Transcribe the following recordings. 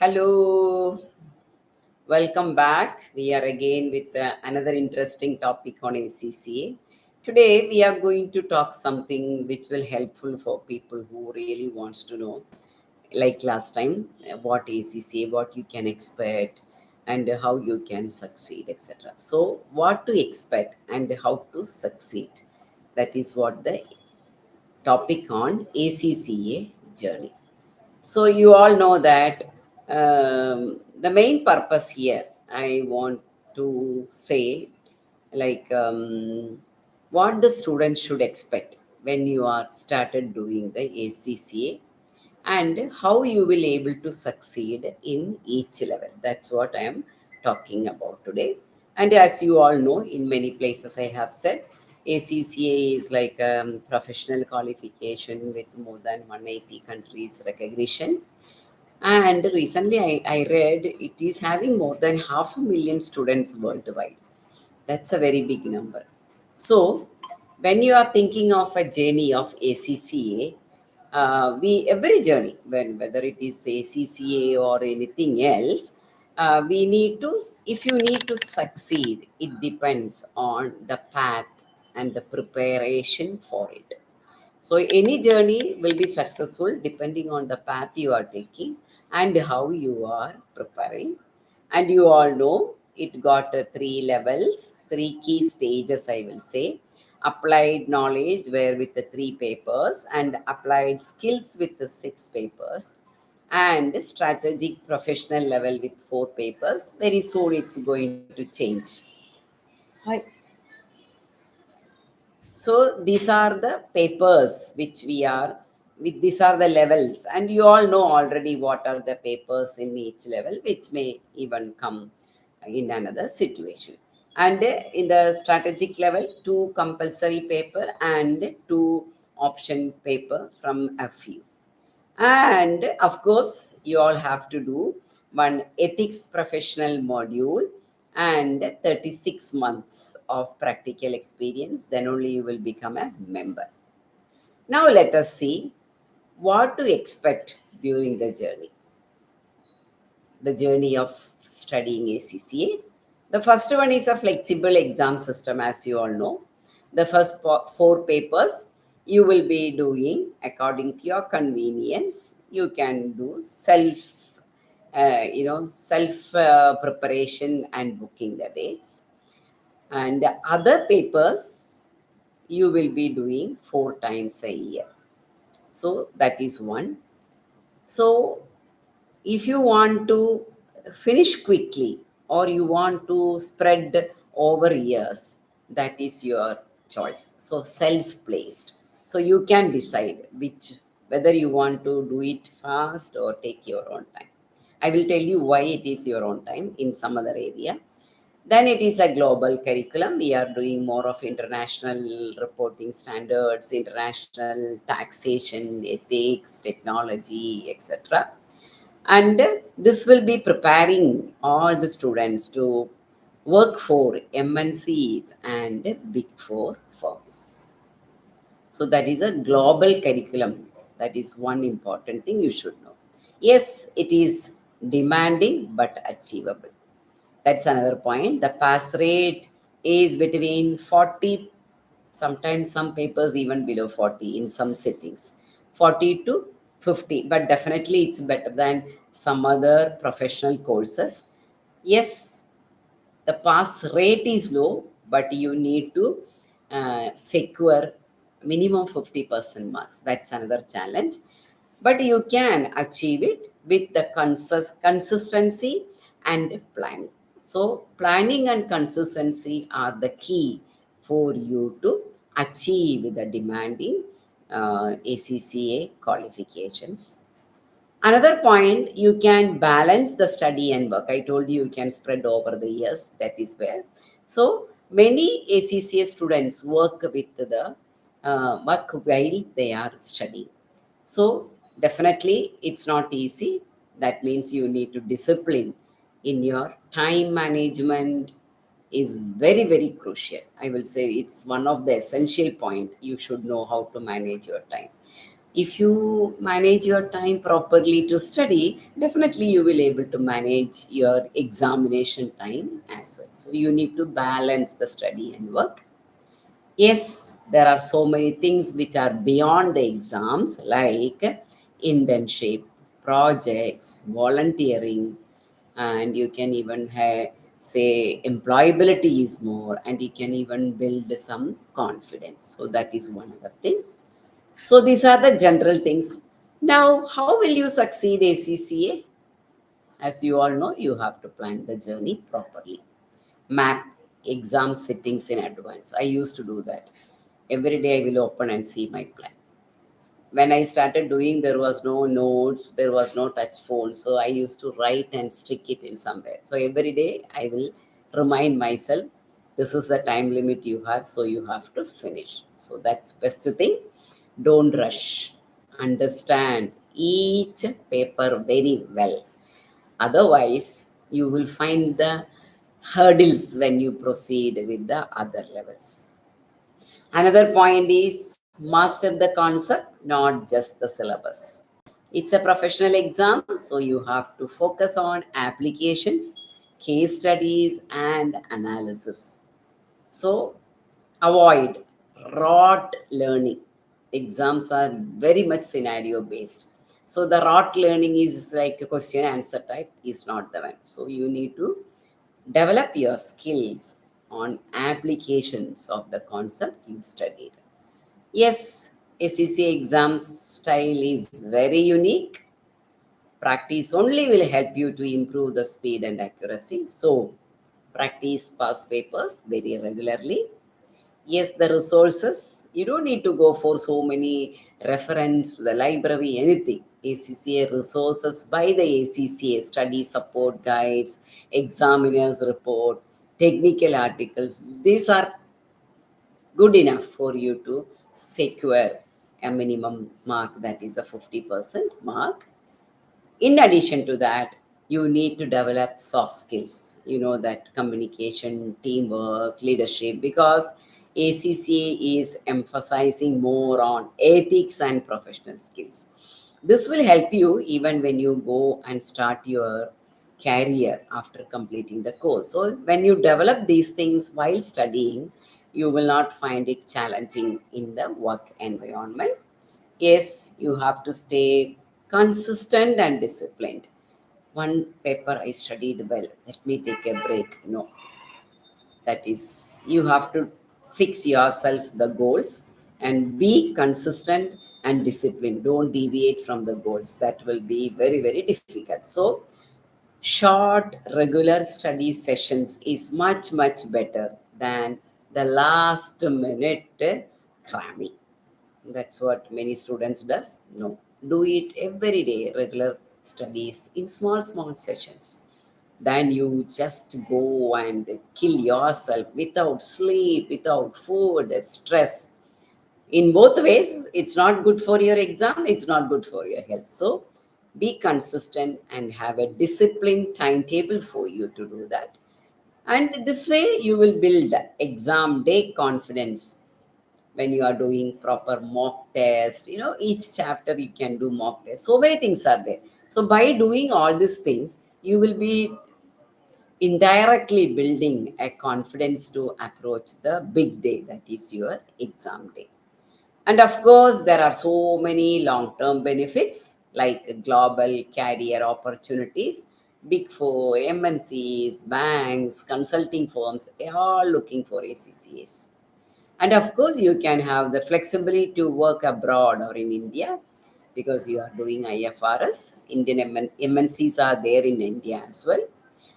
Hello, welcome back. We are again with another interesting topic on ACCA. Today we are going to talk something which will helpful for people who really wants to know, like last time, what ACCA, what you can expect, and how you can succeed, etc. So, what to expect and how to succeed. That is what the topic on ACCA journey. So you all know that the main purpose here, I want to say, like what the students should expect when you are started doing the ACCA and how you will able to succeed in each level. That's what I am talking about today. And as you all know, in many places I have said, ACCA is like professional qualification with more than 180 countries recognition. And recently I read it is having more than half a million students worldwide. That's a very big number. So, when you are thinking of a journey of ACCA, we every journey, whether it is ACCA or anything else, we need to. If you need to succeed, it depends on the path and the preparation for it. So any journey will be successful depending on the path you are taking and how you are preparing. And you all know it got three levels, three key stages, I will say. Applied knowledge, where with the three papers, and applied skills with the six papers, and strategic professional level with four papers. Very soon it's going to change. Hi. So these are the papers which we are with. These are the levels, and you all know already what are the papers in each level, which may even come in another situation. And in the strategic level, two compulsory paper and two option paper from a few. And of course, you all have to do one ethics professional module and 36 months of practical experience. Then only you will become a member. Now, let us see what to expect during the journey of studying ACCA. The first one is a flexible exam system, as you all know. The first four papers you will be doing according to your convenience. You can do self preparation and booking the dates. And other papers you will be doing four times a year. So that is one. So if you want to finish quickly or you want to spread over years, that is your choice. So self placed, so you can decide which, whether you want to do it fast or take your own time. I will tell you why it is your own time in some other area. Then it is a global curriculum. We are doing more of international reporting standards, international taxation, ethics, technology, etc. And this will be preparing all the students to work for MNCs and big four firms. So that is a global curriculum. That is one important thing you should know. Yes, it is demanding but achievable. That's another point. The pass rate is between 40, sometimes some papers even below 40 in some settings, 40 to 50. But definitely it's better than some other professional courses. Yes, the pass rate is low, but you need to secure minimum 50% marks. That's another challenge. But you can achieve it with the consistency and planning. So, planning and consistency are the key for you to achieve the demanding ACCA qualifications. Another point, you can balance the study and work. I told you you can spread over the years. That is where. So many ACCA students work with the work while they are studying. So definitely it's not easy. That means you need to discipline in your time management is very, very crucial. I will say it's one of the essential point. You should know how to manage your time. If you manage your time properly to study, definitely you will able to manage your examination time as well. So you need to balance the study and work. Yes, there are so many things which are beyond the exams, like internships, projects, volunteering, and you can even have, say, employability is more, and you can even build some confidence. So that is one other thing. So these are the general things. Now, how will you succeed ACCA? As you all know, you have to plan the journey properly. Map exam settings in advance. I used to do that. Every day I will open and see my plan. When I started doing, there was no notes, there was no touch phone. So I used to write and stick it in somewhere. So every day I will remind myself, this is the time limit you have, so you have to finish. So that's best thing. Don't rush. Understand each paper very well. Otherwise, you will find the hurdles when you proceed with the other levels. Another point is master the concept, not just the syllabus. It's a professional exam, so you have to focus on applications, case studies, and analysis. So avoid rote learning. Exams are very much scenario based. So the rote learning is like a question answer type is not the one. So you need to develop your skills on applications of the concept you studied. Yes, ACCA exam style is very unique. Practice only will help you to improve the speed and accuracy. So, practice past papers very regularly. Yes, the resources, you don't need to go for so many reference to the library, anything. ACCA resources by the ACCA, study support guides, examiners report, technical articles. These are good enough for you to secure a minimum mark, that is a 50% mark. In addition to that, you need to develop soft skills, you know, that communication, teamwork, leadership, because ACCA is emphasizing more on ethics and professional skills. This will help you even when you go and start your career after completing the course. So when you develop these things while studying, you will not find it challenging in the work environment. Yes, you have to stay consistent and disciplined. One paper I studied well, let me take a break. No, that is, you have to fix yourself the goals and be consistent and disciplined. Don't deviate from the goals. That will be very, very difficult. So, short, regular study sessions is much, much better than the last minute cramming. That's what many students does. No, do it every day, regular studies in small, small sessions. Then you just go and kill yourself without sleep, without food, stress. In both ways, it's not good for your exam, it's not good for your health. So be consistent and have a disciplined timetable for you to do that. And this way you will build exam day confidence when you are doing proper mock test. You know, each chapter you can do mock test. So many things are there. So by doing all these things, you will be indirectly building a confidence to approach the big day, that is your exam day. And of course, there are so many long term benefits like global career opportunities. Big Four, MNCs, banks, consulting firms, they are all looking for ACCAs. And of course, you can have the flexibility to work abroad or in India because you are doing IFRS. Indian MNCs are there in India as well.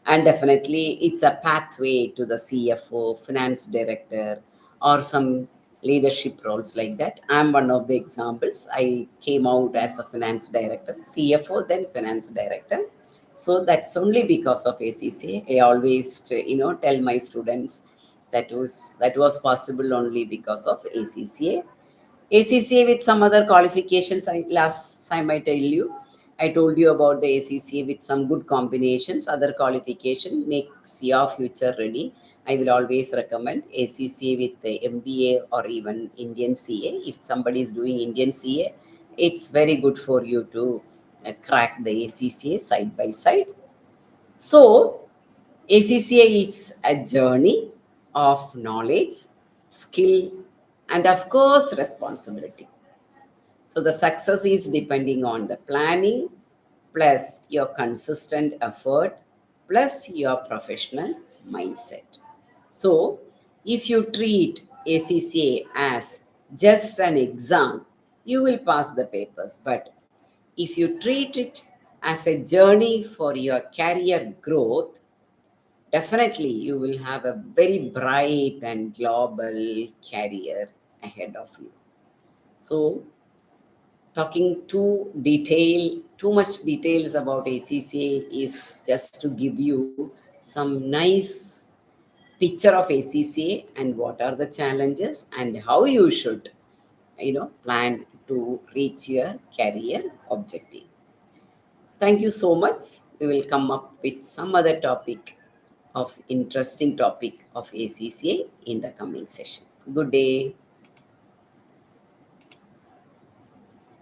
And definitely, it's a pathway to the CFO, finance director, or some leadership roles like that. I'm one of the examples. I came out as a finance director, CFO, then finance director. So that's only because of ACCA. I always, tell my students that was possible only because of ACCA. ACCA with some other qualifications. Last time I told you about the ACCA with some good combinations. Other qualification makes your future ready. I will always recommend ACCA with the MBA or even Indian CA. If somebody is doing Indian CA, It's very good for you to crack the ACCA side by side. So, ACCA is a journey of knowledge, skill, and of course, responsibility. So, the success is depending on the planning, plus your consistent effort, plus your professional mindset. So, if you treat ACCA as just an exam, you will pass the papers. But if you treat it as a journey for your career growth, definitely you will have a very bright and global career ahead of you. So, talking too much details about ACCA is just to give you some nice picture of ACCA and what are the challenges and how you should, plan to reach your career objective. Thank you so much. We will come up with some other topic of interesting topic of ACCA in the coming session. Good day.